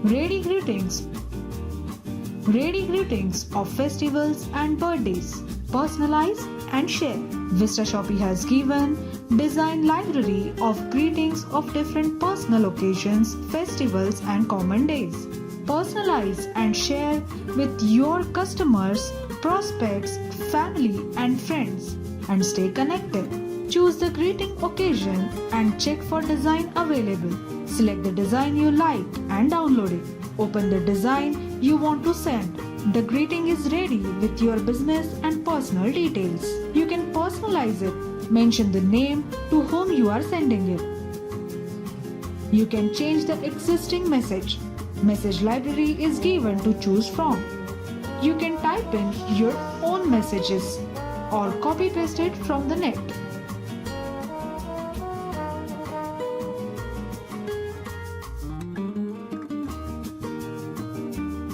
Ready greetings. Ready greetings of festivals and birthdays. Personalize and share. VistaShopee has given design library of greetings of different personal occasions, festivals and common days. Personalize and share with your customers, prospects, family and friends and stay connected. Choose the greeting occasion and check for design available. Select the design you like and download it. Open the design you want to send. The greeting is ready with your business and personal details. You can personalize it. Mention the name to whom you are sending it. You can change the existing message. Message library is given to choose from. You can type in your own messages or copy paste it from the net.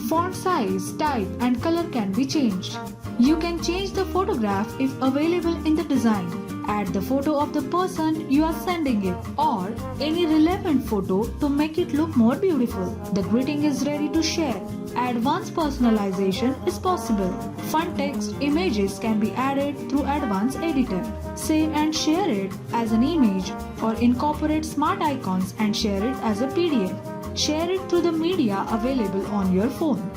Font size, type and color can be changed. You can change the photograph if available in the design. Add the photo of the person you are sending it or any relevant photo to make it look more beautiful. The greeting is ready to share. Advanced personalization is possible. Fun text images can be added through advanced editor. Save and share it as an image or incorporate smart icons and share it as a PDF. Share it through the media available on your phone.